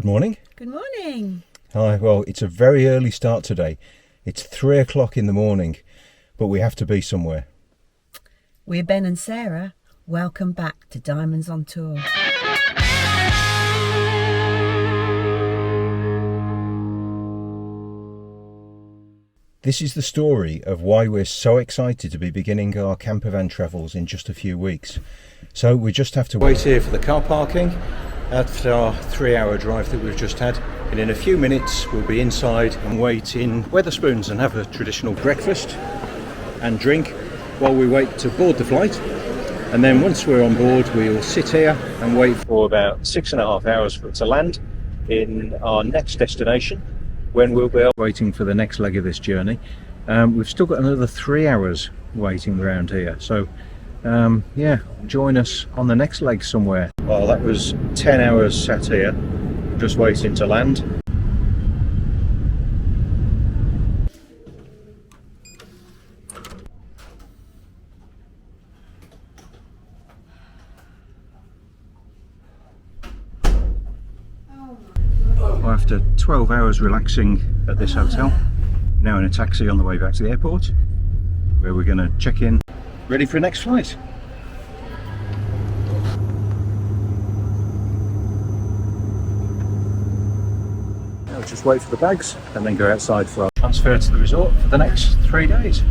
Good morning. Good morning. Hi, well, it's a very early start today. It's 3 o'clock in the morning, but we have to be somewhere. We're Ben and Sarah. Welcome back to Diamonds on Tour. This is the story of why we're so excited to be beginning our campervan travels in just a few weeks. So we just have to wait here for the car parking after our 3-hour drive that we've just had. And in a few minutes we'll be inside and wait in Wetherspoons and have a traditional breakfast and drink while we wait to board the flight. And then once we're on board, we'll sit here and wait for about 6.5 hours for it to land in our next destination, when we'll be waiting for the next leg of this journey. We've still got another 3 hours waiting around here, so yeah, join us on the next leg somewhere. Well, that was 10 hours sat here just waiting to land. Well, after 12 hours relaxing at this hotel, now in a taxi on the way back to the airport, where we're going to check in, ready for the next flight. Now we'll just wait for the bags and then go outside for our transfer to the resort for the next 3 days.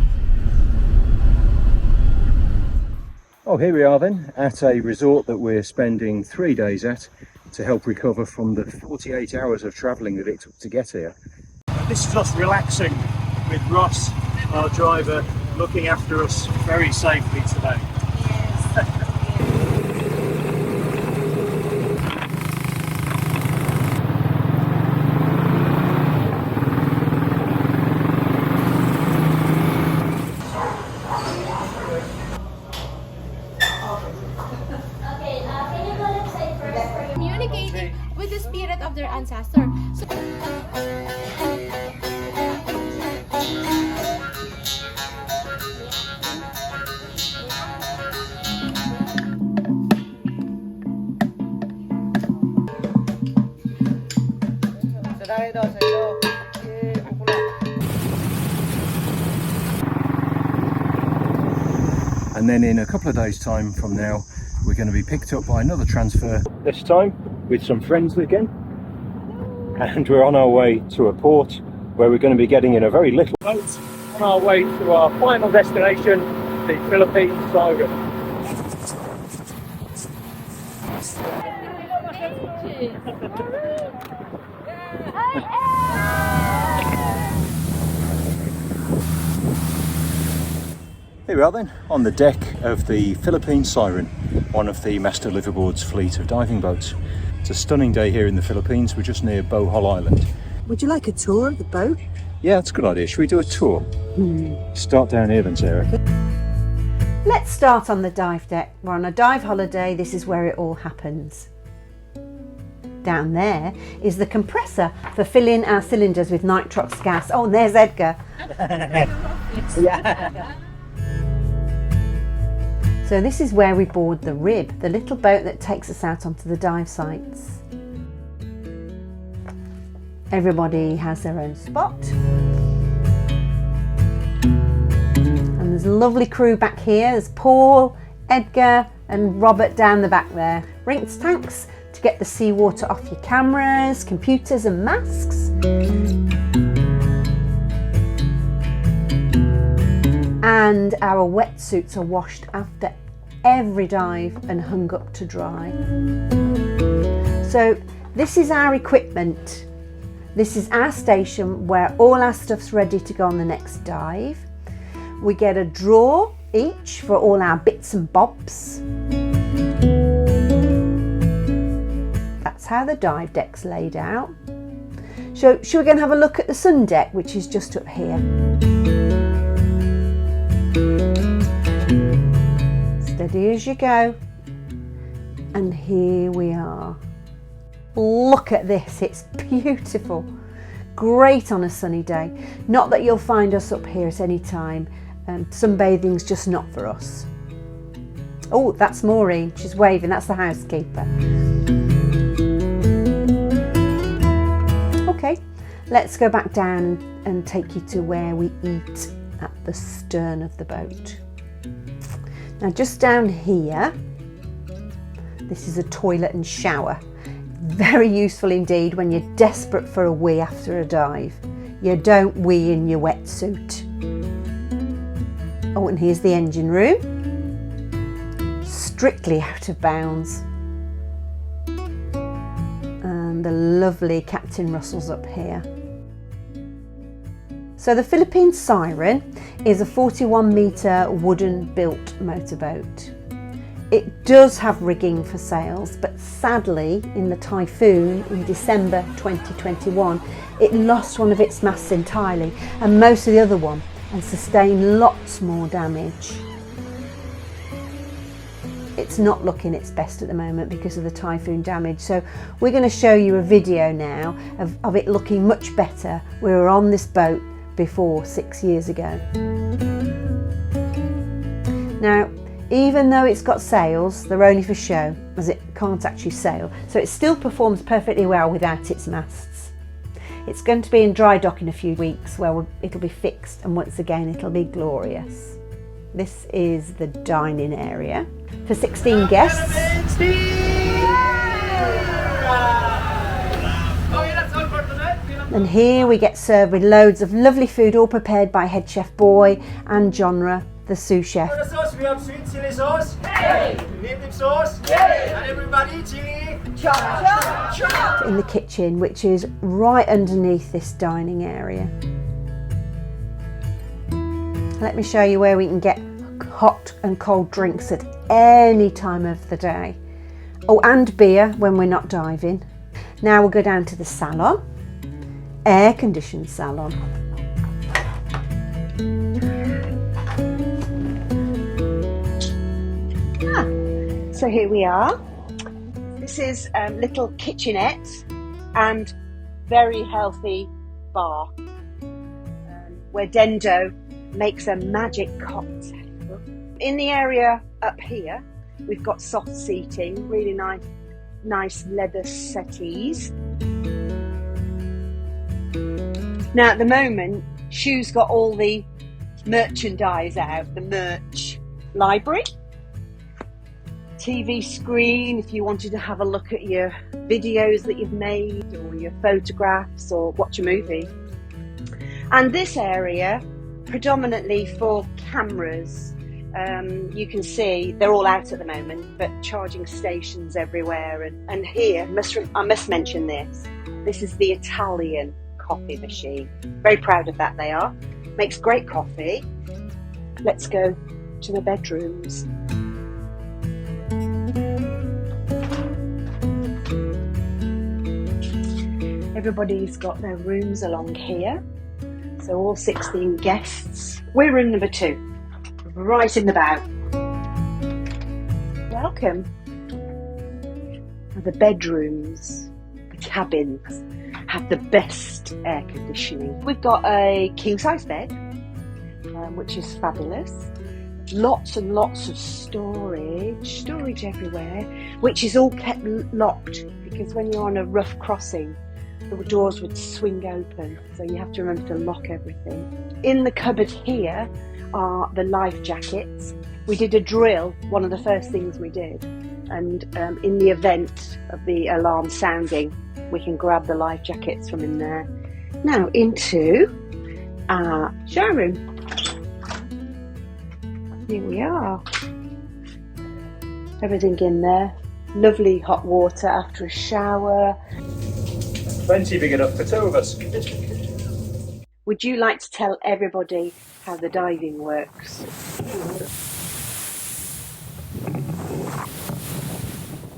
Oh, here we are then at a resort that we're spending 3 days at to help recover from the 48 hours of travelling that it took to get here. This is us relaxing with Ross, our driver, looking after us very safely today. Communicating with the spirit of their ancestor. And then in a couple of days' time from now, we're going to be picked up by another transfer, this time with some friends again, and we're on our way to a port where we're going to be getting in a very little boat on our way to our final destination, the Philippine Siren. Here we are then, on the deck of the Philippine Siren, one of the Master Liveaboards fleet of diving boats. It's a stunning day here in the Philippines. We're just near Bohol Island. Would you like a tour of the boat? Yeah, that's a good idea. Should we do a tour? Start down here then, Sarah. Let's start on the dive deck. We're on a dive holiday. This is where it all happens. Down there is the compressor for filling our cylinders with nitrox gas. Oh, and there's Edgar. Yeah. So this is where we board the Rib, the little boat that takes us out onto the dive sites. Everybody has their own spot. And there's a lovely crew back here. There's Paul, Edgar and Robert down the back there. Rinse tanks to get the seawater off your cameras, computers and masks. And our wetsuits are washed after every dive and hung up to dry. So this is our equipment. This is our station where all our stuff's ready to go on the next dive. We get a drawer each for all our bits and bobs. That's how the dive deck's laid out. So should we go and have a look at the sun deck, which is just up here. Steady as you go. And here we are. Look at this, it's beautiful. Great on a sunny day. Not that you'll find us up here at any time. Sunbathing's just not for us. Oh, that's Maureen, she's waving, that's the housekeeper. let's go back down and take you to where we eat at the stern of the boat. Now just down here, this is a toilet and shower. Very useful indeed when you're desperate for a wee after a dive. You don't wee in your wetsuit. Oh, and here's the engine room. Strictly out of bounds. And the lovely Captain Russell's up here. So the Philippine Siren is a 41-metre wooden built motorboat. It does have rigging for sails, but sadly in the typhoon in December 2021 it lost one of its masts entirely and most of the other one, and sustained lots more damage. It's not looking its best at the moment because of the typhoon damage, so we're going to show you a video now of it looking much better. We were on this boat before 6 years ago. Now, even though it's got sails, they're only for show, as it can't actually sail, so it still performs perfectly well without its masts. It's going to be in dry dock in a few weeks where it'll be fixed, and once again it'll be glorious. This is the dining area for 16 guests. And here we get served with loads of lovely food, all prepared by head chef Boy and Genre, the sous chef. For the sauce, we have sweet chili sauce, native sauce, and everybody chili. In the kitchen, which is right underneath this dining area. Let me show you where we can get hot and cold drinks at any time of the day. Oh, and beer when we're not diving. Now we'll go down to the salon, air-conditioned salon. So here we are. This is little kitchenette and very healthy bar where Dendo makes a magic cocktail. In the area up here, we've got soft seating, really nice leather settees. Now at the moment, Shu's got all the merchandise out, the merch library. TV screen if you wanted to have a look at your videos that you've made or your photographs or watch a movie. And this area predominantly for cameras. You can see they're all out at the moment, but charging stations everywhere. And here, I must mention this. This is the Italian coffee machine. Very proud of that they are. Makes great coffee. Let's go to the bedrooms. Everybody's got their rooms along here. So all 16 guests. We're room number 2, right in the bow. Welcome. The bedrooms, the cabins, have the best air conditioning. We've got a king-size bed, which is fabulous. Lots and lots of storage everywhere, which is all kept locked because when you're on a rough crossing, the doors would swing open, so you have to remember to lock everything. In the cupboard here are the life jackets. We did a drill, one of the first things we did, and in the event of the alarm sounding, we can grab the life jackets from in there. Now into our showroom. Here we are. Everything in there. Lovely hot water after a shower. Plenty big enough for 2 of us. Would you like to tell everybody how the diving works?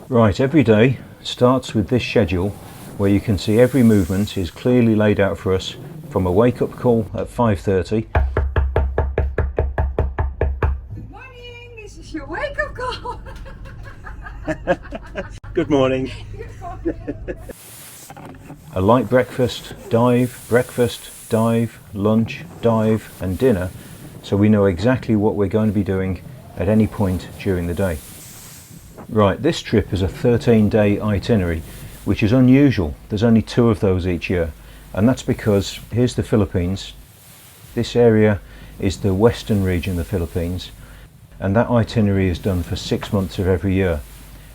Right, every day starts with this schedule where you can see every movement is clearly laid out for us from a wake-up call at 5:30. Good morning, this is your wake-up call. Good morning. A light breakfast, dive, lunch, dive and dinner, so we know exactly what we're going to be doing at any point during the day. Right, this trip is a 13-day itinerary, which is unusual. There's only 2 of those each year, and that's because here's the Philippines. This area is the western region of the Philippines, and that itinerary is done for 6 months of every year.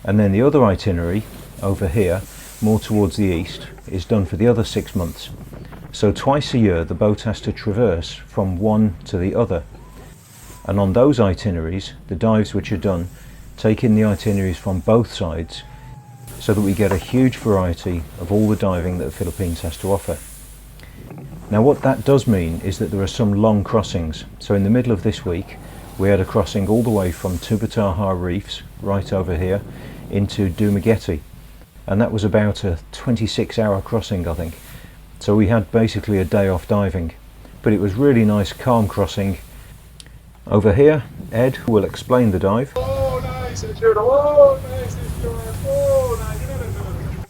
And then the other itinerary over here, more towards the east, is done for the other 6 months. So twice a year the boat has to traverse from one to the other. And on those itineraries, the dives which are done take in the itineraries from both sides, so that we get a huge variety of all the diving that the Philippines has to offer. Now what that does mean is that there are some long crossings. So in the middle of this week we had a crossing all the way from Tubataha Reefs, right over here, into Dumaguete, and that was about a 26-hour crossing, I think. So we had basically a day off diving, but it was really nice, calm crossing. Over here Ed will explain the dive. Oh, nice and short. Oh, nice and short. Oh, nice.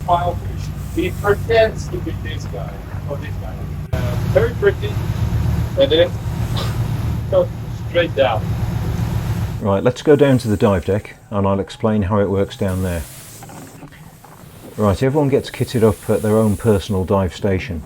Filefish. He pretends to be this guy or this guy. Very pretty, and then go straight down. Right, let's go down to the dive deck and I'll explain how it works down there. Right, everyone gets kitted up at their own personal dive station.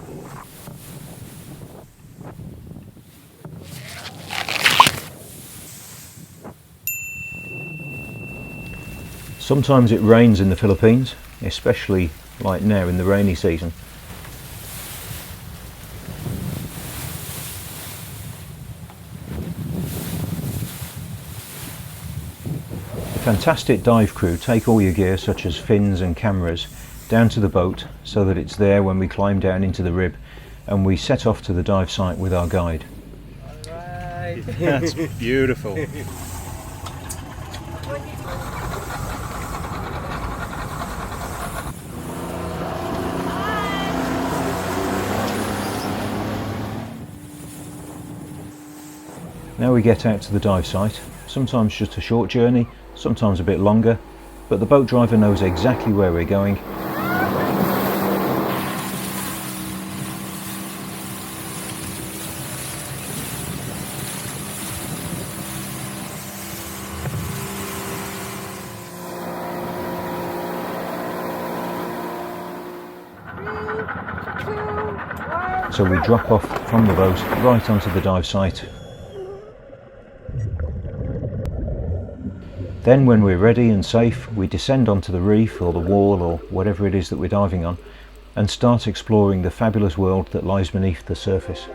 Sometimes it rains in the Philippines, especially like now in the rainy season. A fantastic dive crew take all your gear, such as fins and cameras, down to the boat so that it's there when we climb down into the rib, and we set off to the dive site with our guide. Alright. That's beautiful. Now we get out to the dive site, sometimes just a short journey, sometimes a bit longer, but the boat driver knows exactly where we're going. So we drop off from the boat right onto the dive site. Then when we're ready and safe, we descend onto the reef or the wall or whatever it is that we're diving on and start exploring the fabulous world that lies beneath the surface.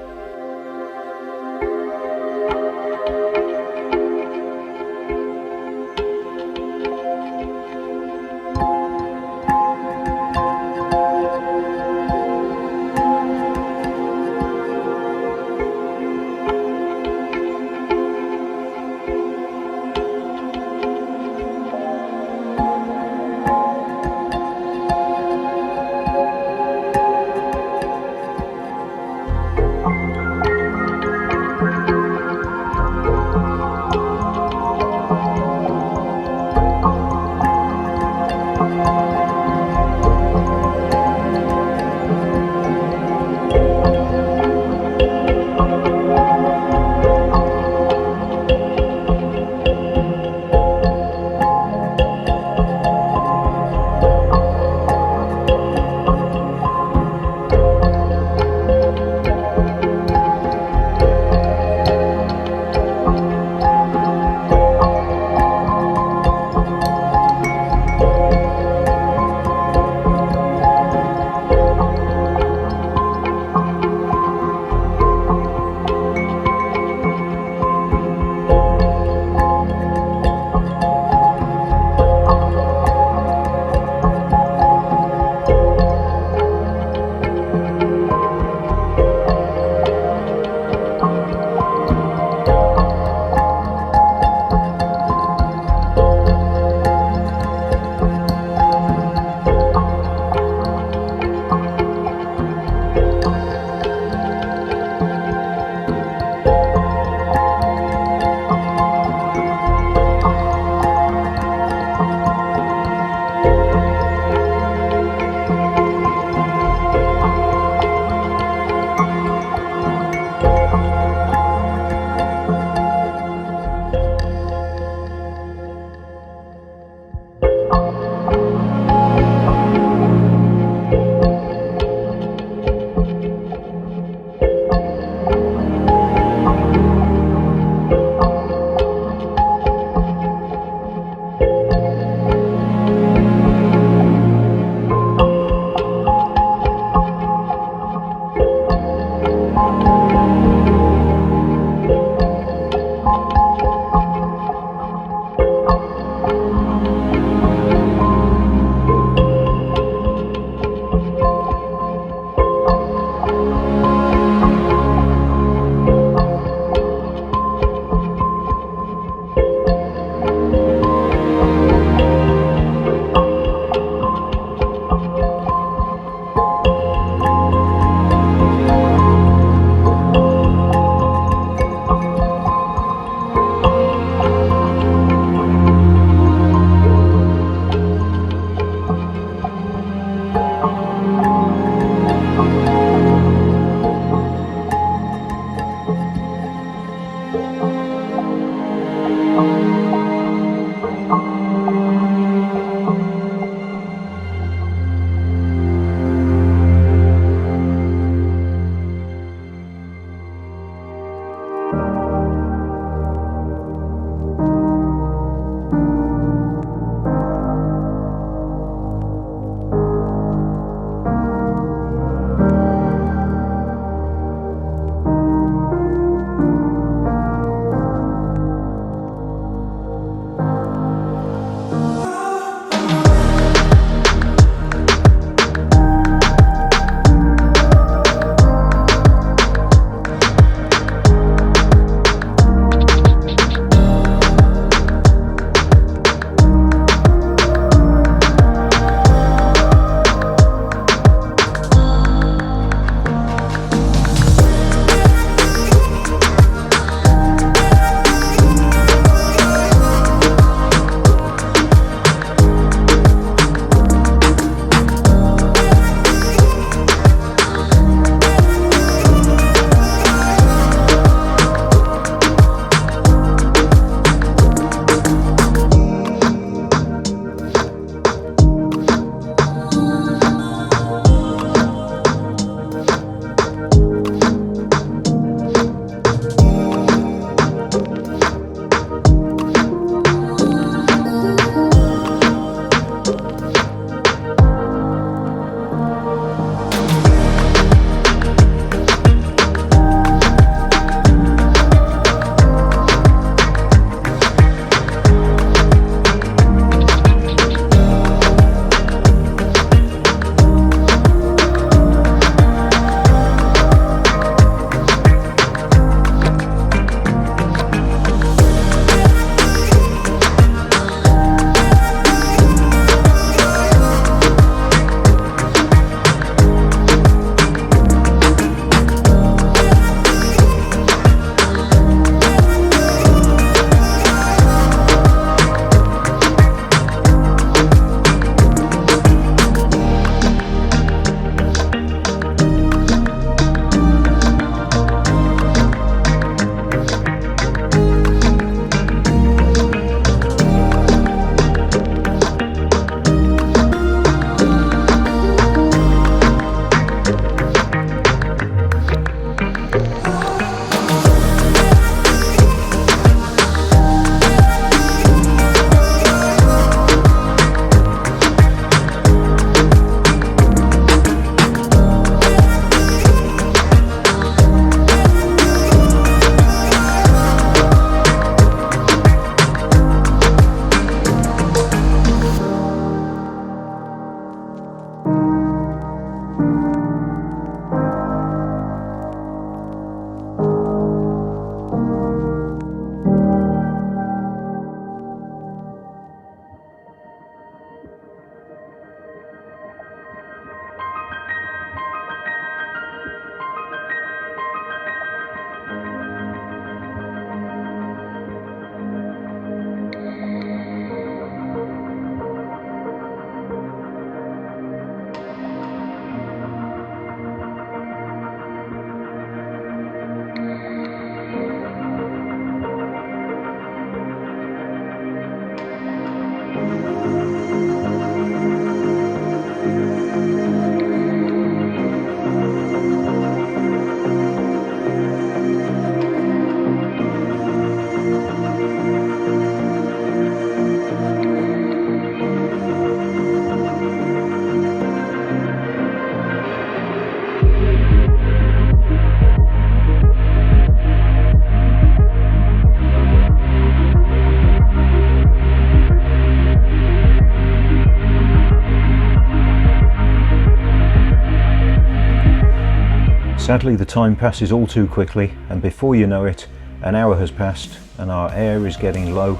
Sadly, the time passes all too quickly, and before you know it, an hour has passed and our air is getting low,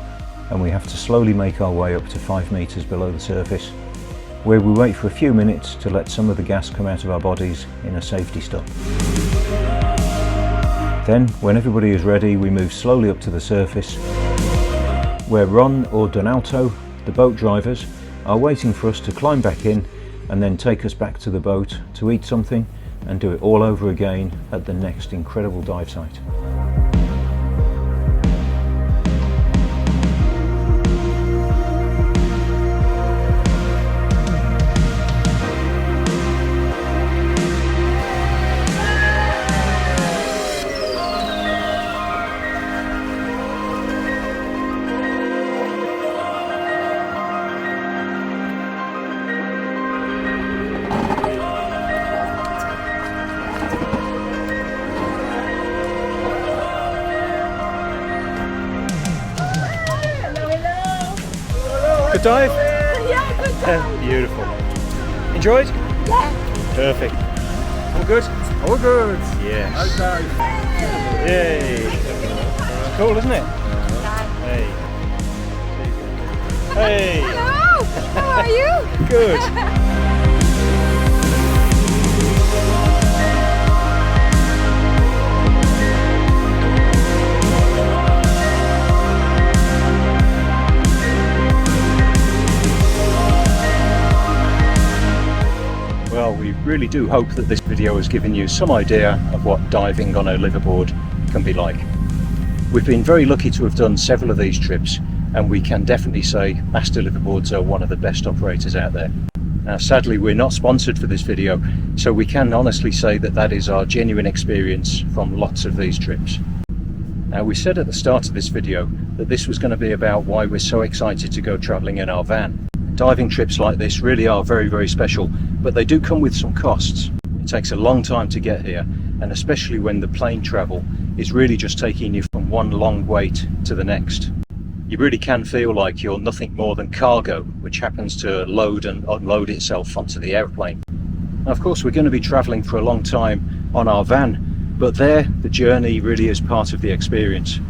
and we have to slowly make our way up to 5 meters below the surface, where we wait for a few minutes to let some of the gas come out of our bodies in a safety stop. Then, when everybody is ready, we move slowly up to the surface, where Ron or Donaldo, the boat drivers, are waiting for us to climb back in and then take us back to the boat to eat something and do it all over again at the next incredible dive site. Good dive? Yeah, good job. Beautiful. Enjoyed? Yeah. Perfect. All good? All good. Yes. Yay. Cool, isn't it? Hey. Hey. Hello. How are you? Good. Well, we really do hope that this video has given you some idea of what diving on a liveaboard can be like. We've been very lucky to have done several of these trips, and we can definitely say Master Liveaboards are one of the best operators out there. Now, sadly, we're not sponsored for this video, so we can honestly say that that is our genuine experience from lots of these trips. Now, we said at the start of this video that this was going to be about why we're so excited to go travelling in our van. Diving trips like this really are very, very special, but they do come with some costs. It takes a long time to get here, and especially when the plane travel is really just taking you from one long wait to the next. You really can feel like you're nothing more than cargo, which happens to load and unload itself onto the airplane. Now, of course, we're going to be travelling for a long time on our van, but there, the journey really is part of the experience.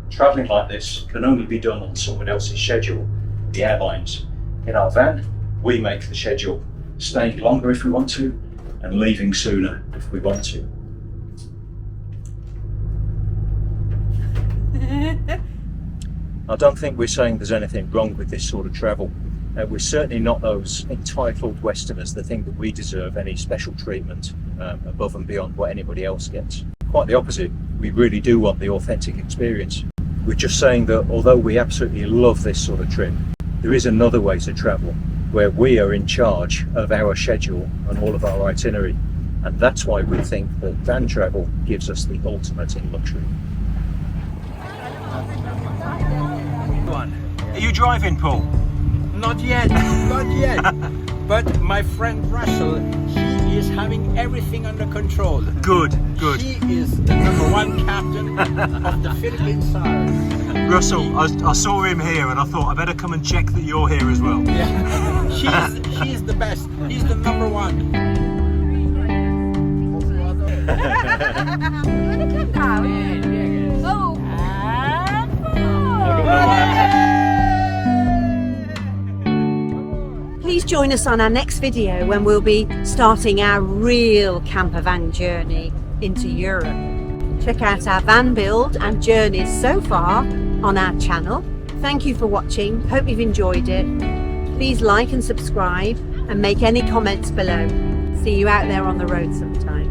Travelling like this can only be done on someone else's schedule, the airlines. In our van, we make the schedule, staying longer if we want to, and leaving sooner if we want to. I don't think we're saying there's anything wrong with this sort of travel. We're certainly not those entitled Westerners that think that we deserve any special treatment above and beyond what anybody else gets. Quite the opposite, we really do want the authentic experience. We're just saying that although we absolutely love this sort of trip, there is another way to travel where we are in charge of our schedule and all of our itinerary, and that's why we think that van travel gives us the ultimate in luxury. Are you driving, Paul? Not yet, not yet. But my friend Russell, he is having everything under control. Good, good. He is the #1 captain of the Philippine side. Russell, I saw him here and I thought I better come and check that you're here as well. Yeah, she's the best. He's the #1. Please join us on our next video when we'll be starting our real camper van journey into Europe. Check out our van build and journeys so far on our channel. Thank you for watching. Hope you've enjoyed it. Please like and subscribe and make any comments below. See you out there on the road sometime.